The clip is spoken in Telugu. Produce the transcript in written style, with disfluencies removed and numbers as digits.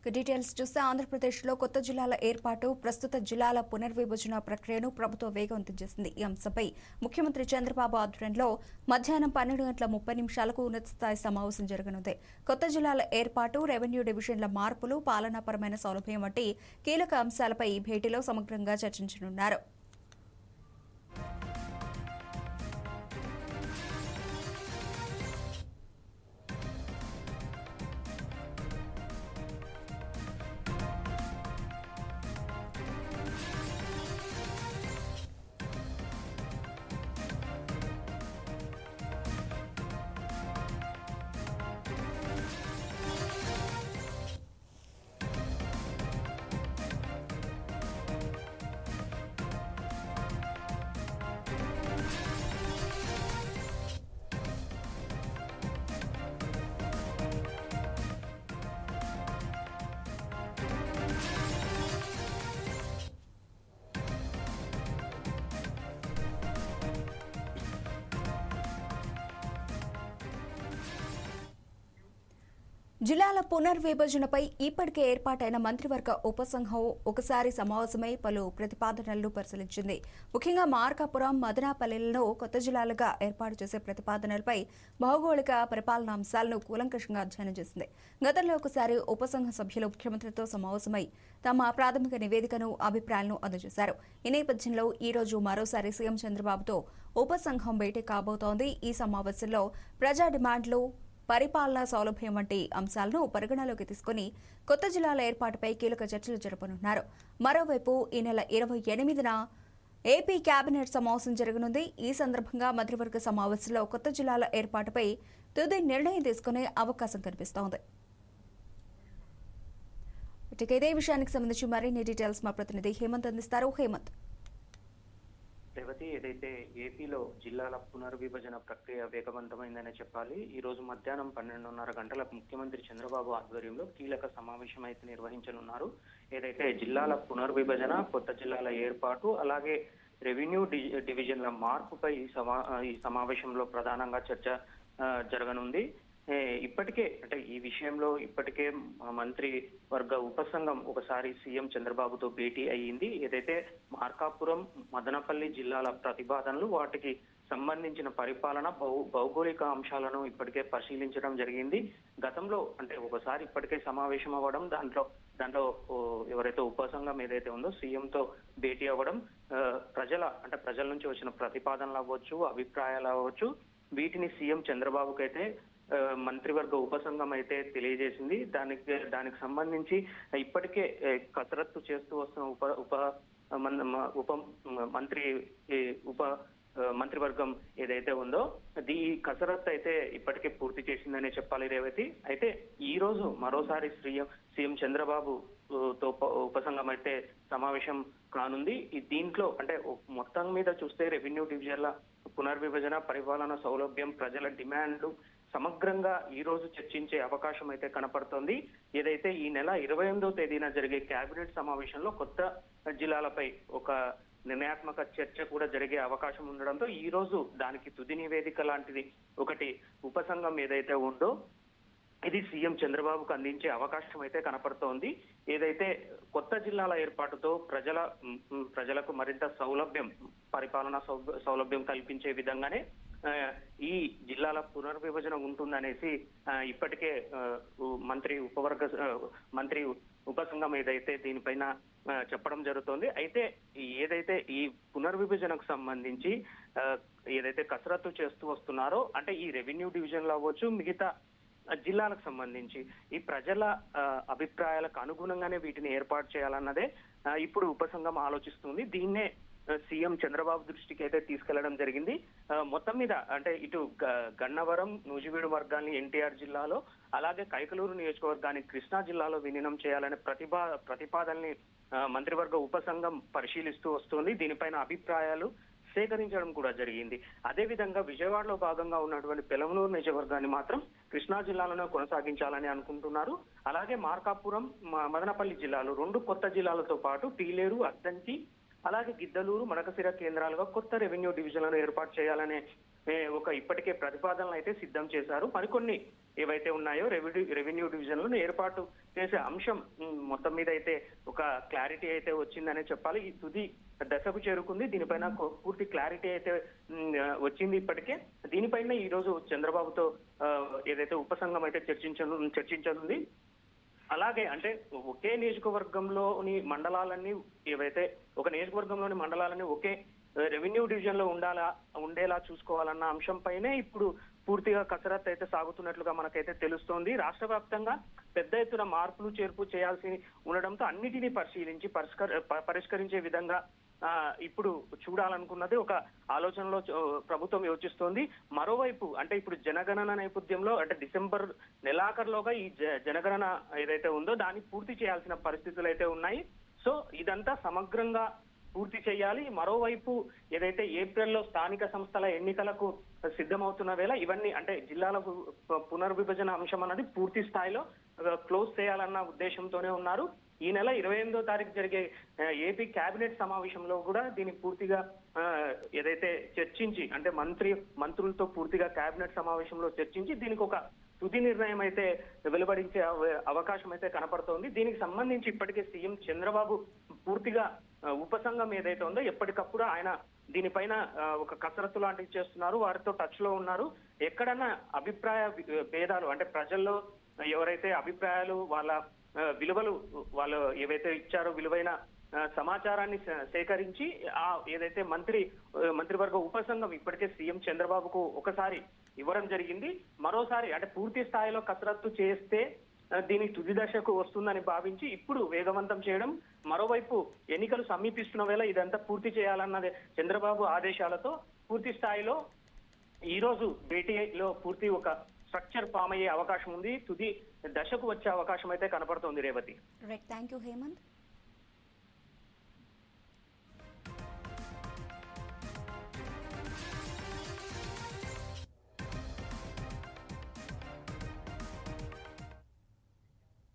డీటెయిల్స్ చూస్తే ఆంధ్రప్రదేశ్లో కొత్త జిల్లాల ఏర్పాటు, ప్రస్తుత జిల్లాల పునర్విభజన ప్రక్రియను ప్రభుత్వం వేగవంతం చేసింది. ఈ అంశంపై ముఖ్యమంత్రి చంద్రబాబు ఆధ్వర్యంలో మధ్యాహ్నం 12:30 ఉన్నత స్థాయి సమావేశం జరగనుంది. కొత్త జిల్లాల ఏర్పాటు, రెవెన్యూ డివిజన్ల మార్పులు, పాలనాపరమైన సౌలభ్యం వంటి కీలక అంశాలపై ఈ భేటీలో సమగ్రంగా చర్చించనున్నారు. జిల్లాల పునర్విభజనపై ఇప్పటికే ఏర్పాటైన మంత్రివర్గ ఉపసంఘం ఒకసారి సమావేశమై పలు ప్రతిపాదనలను పరిశీలించింది. ముఖ్యంగా మార్కాపురం, మదనాపల్లెలను కొత్త జిల్లాలుగా ఏర్పాటు చేసే ప్రతిపాదనలపై భౌగోళిక పరిపాలనా అంశాలను కూలంకషంగా అధ్యయనం చేసింది. గతంలో ఒకసారి ఉపసంఘ సభ్యులు ముఖ్యమంత్రితో సమావేశమై తమ ప్రాథమిక నివేదికను, అభిప్రాయాలను అందజేశారు. ఈ నేపథ్యంలో ఈ రోజు మరోసారి సీఎం చంద్రబాబుతో ఉపసంఘం భేటీ కాబోతోంది. ఈ సమావేశంలో ప్రజా డిమాండ్లు, పరిపాలనా సౌలభ్యం వంటి అంశాలను పరిగణలోకి తీసుకుని కొత్త జిల్లాల ఏర్పాటుపై కీలక చర్చలు జరపనున్నారు. మరోవైపు ఈ నెల 28న ఏపీ కేబినెట్ సమావేశం జరగనుంది. ఈ సందర్భంగా మంత్రివర్గ సమావేశంలో కొత్త జిల్లాల ఏర్పాటుపై తుది నిర్ణయం తీసుకునే అవకాశం కనిపిస్తోంది. ఇదే విషయానికి సంబంధించి మరిన్ని డీటెయిల్స్ మా ప్రతినిధి హేమంత్ అందిస్తారు. హేమంత్, రేవతి, ఏదైతే ఏపీలో జిల్లాల పునర్విభజన ప్రక్రియ వేగవంతమైందనే చెప్పాలి. ఈ రోజు మధ్యాహ్నం 12:30 గంటలకు ముఖ్యమంత్రి చంద్రబాబు ఆధ్వర్యంలో కీలక సమావేశం అయితే నిర్వహించనున్నారు. ఏదైతే జిల్లాల పునర్విభజన, కొత్త జిల్లాల ఏర్పాటు, అలాగే రెవెన్యూ డివిజన్ల మార్పుపై ఈ సమావేశంలో ప్రధానంగా చర్చ జరగనుంది. ఇప్పటికే అంటే ఈ విషయంలో ఇప్పటికే మంత్రి వర్గ ఉపసంఘం ఒకసారి సీఎం చంద్రబాబుతో భేటీ అయ్యింది. ఏదైతే మార్కాపురం, మదనపల్లి జిల్లాల ప్రతిపాదనలు, వాటికి సంబంధించిన పరిపాలన, భౌగోళిక అంశాలను ఇప్పటికే పరిశీలించడం జరిగింది. గతంలో అంటే ఒకసారి ఇప్పటికే సమావేశం అవ్వడం, దాంట్లో ఎవరైతే ఉపసంఘం ఏదైతే ఉందో సీఎంతో భేటీ అవ్వడం, ప్రజల నుంచి వచ్చిన ప్రతిపాదనలు అవ్వచ్చు, అభిప్రాయాలు అవ్వచ్చు, వీటిని సీఎం చంద్రబాబుకైతే మంత్రివర్గ ఉపసంఘం అయితే తెలియజేసింది. దానికి సంబంధించి ఇప్పటికే కసరత్తు చేస్తూ వస్తున్న మంత్రివర్గం ఏదైతే ఉందో ఈ కసరత్తు అయితే ఇప్పటికే పూర్తి చేసిందనే చెప్పాలి రేవతి. అయితే ఈ రోజు మరోసారి సీఎం చంద్రబాబు తో ఉపసంఘం అయితే సమావేశం కానుంది. దీంట్లో అంటే మొత్తం మీద చూస్తే రెవెన్యూ డివిజన్ల పునర్విభజన, పరిపాలన సౌలభ్యం, ప్రజల డిమాండ్లు సమగ్రంగా ఈ రోజు చర్చించే అవకాశం అయితే కనపడుతోంది. ఏదైతే ఈ నెల 28వ తేదీన జరిగే కేబినెట్ సమావేశంలో కొత్త జిల్లాలపై ఒక నిర్ణయాత్మక చర్చ కూడా జరిగే అవకాశం ఉండడంతో ఈ రోజు దానికి తుది నివేదిక లాంటిది ఒకటి ఉపసంఘం ఏదైతే ఉందో ఇది సీఎం చంద్రబాబుకు అందించే అవకాశం అయితే కనపడుతోంది. ఏదైతే కొత్త జిల్లాల ఏర్పాటుతో ప్రజలకు మరింత పరిపాలనా సౌలభ్యం కల్పించే విధంగానే ఈ జిల్లాల పునర్విభజన ఉంటుందనేసి ఇప్పటికే మంత్రి ఉపసంఘం ఏదైతే దీనిపైన చెప్పడం జరుగుతోంది. అయితే ఏదైతే ఈ పునర్విభజనకు సంబంధించి ఏదైతే కసరత్తు చేస్తూ వస్తున్నారో అంటే ఈ రెవెన్యూ డివిజన్లు అవ్వచ్చు, మిగతా జిల్లాలకు సంబంధించి ఈ ప్రజల అభిప్రాయాలకు అనుగుణంగానే వీటిని ఏర్పాటు చేయాలన్నదే ఇప్పుడు ఉపసంఘం ఆలోచిస్తుంది. దీన్నే సీఎం చంద్రబాబు దృష్టికి అయితే తీసుకెళ్లడం జరిగింది. మొత్తం మీద అంటే ఇటు గన్నవరం, నూజివీడు వర్గాన్ని ఎన్టీఆర్ జిల్లాలో, అలాగే కైకలూరు నియోజకవర్గాన్ని కృష్ణా జిల్లాలో విలీనం చేయాలనే ప్రతిపాదనని మంత్రివర్గ ఉపసంఘం పరిశీలిస్తూ వస్తుంది. దీనిపైన అభిప్రాయాలు సేకరించడం కూడా జరిగింది. అదే విధంగా విజయవాడలో భాగంగా ఉన్నటువంటి పెలమనూరు నియోజకవర్గాన్ని మాత్రం కృష్ణా జిల్లాలోనే కొనసాగించాలని అనుకుంటున్నారు. అలాగే మార్కాపురం, మదనపల్లి జిల్లాలు 2 కొత్త జిల్లాలతో పాటు పీలేరు, అద్దంకి, అలాగే గిద్దలూరు, మడకశిర కేంద్రాలుగా కొత్త రెవెన్యూ డివిజన్లను ఏర్పాటు చేయాలనే ఇప్పటికే ప్రతిపాదనలు అయితే సిద్ధం చేశారు. మరికొన్ని ఏవైతే ఉన్నాయో రెవెన్యూ డివిజన్లను ఏర్పాటు చేసే అంశం మొత్తం మీద అయితే ఒక క్లారిటీ అయితే వచ్చిందనే చెప్పాలి. ఈ తుది దశకు చేరుకుంది. దీనిపైన పూర్తి క్లారిటీ అయితే వచ్చింది ఇప్పటికే. దీనిపైన ఈ రోజు చంద్రబాబుతో ఏదైతే ఉపసంఘం అయితే చర్చించనుంది. అలాగే అంటే ఒకే నియోజకవర్గంలోని మండలాలన్నీ ఏవైతే ఒక నియోజకవర్గంలోని మండలాలన్నీ ఒకే రెవెన్యూ డివిజన్ లో ఉండేలా చూసుకోవాలన్న అంశంపైనే ఇప్పుడు పూర్తిగా కసరత్తు అయితే సాగుతున్నట్లుగా మనకైతే తెలుస్తోంది. రాష్ట్ర వ్యాప్తంగా పెద్ద ఎత్తున మార్పులు చేర్పు చేయాల్సి ఉండడంతో అన్నిటినీ పరిశీలించి పరిష్కరించే విధంగా ఇప్పుడు చూడాలనుకున్నది ఒక ఆలోచనలో ప్రభుత్వం యోచిస్తోంది. మరోవైపు అంటే ఇప్పుడు జనగణన నేపథ్యంలో అంటే డిసెంబర్ నెలాఖరులోగా ఈ జనగణన ఏదైతే ఉందో దాన్ని పూర్తి చేయాల్సిన పరిస్థితులు అయితే ఉన్నాయి. సో ఇదంతా సమగ్రంగా పూర్తి చేయాలి. మరోవైపు ఏదైతే ఏప్రిల్లో స్థానిక సంస్థల ఎన్నికలకు సిద్ధమవుతున్న వేళ ఇవన్నీ అంటే జిల్లాల పునర్విభజన అంశం అన్నది పూర్తి స్థాయిలో క్లోజ్ చేయాలన్న ఉద్దేశంతోనే ఉన్నారు. ఈ నెల 28వ తారీఖు జరిగే ఏపీ కేబినెట్ సమావేశంలో కూడా దీన్ని పూర్తిగా ఏదైతే చర్చించి అంటే మంత్రులతో పూర్తిగా కేబినెట్ సమావేశంలో చర్చించి దీనికి ఒక తుది నిర్ణయం అయితే వెలువడించే అవకాశం అయితే కనపడుతోంది. దీనికి సంబంధించి ఇప్పటికే సీఎం చంద్రబాబు పూర్తిగా ఉపసంఘం ఏదైతే ఉందో ఎప్పటికప్పుడు ఆయన దీనిపైన ఒక కసరత్తు లాంటివి చేస్తున్నారు. వారితో టచ్ లో ఉన్నారు. ఎక్కడన్నా అభిప్రాయ భేదాలు అంటే ప్రజల్లో ఎవరైతే అభిప్రాయాలు వాళ్ళ విలువలు వాళ్ళు ఏవైతే ఇచ్చారో విలువైన సమాచారాన్ని సేకరించి ఏదైతే మంత్రివర్గ ఉపసంఘం ఇప్పటికే సీఎం చంద్రబాబుకు ఒకసారి ఇవ్వడం జరిగింది. మరోసారి అంటే పూర్తి స్థాయిలో కసరత్తు చేస్తే దీని తుది దశకు వస్తుందని భావించి ఇప్పుడు వేగవంతం చేయడం. మరోవైపు ఎన్నికలు సమీపిస్తున్న వేళ ఇదంతా పూర్తి చేయాలన్నది చంద్రబాబు ఆదేశాలతో పూర్తి స్థాయిలో ఈ రోజు భేటీలో పూర్తి ఒక స్ట్రక్చర్ ఫామ్ అయ్యే అవకాశం ఉంది. తుది దశకు వచ్చే అవకాశం అయితే కనపడుతోంది Revathi. Right, thank you Hemant.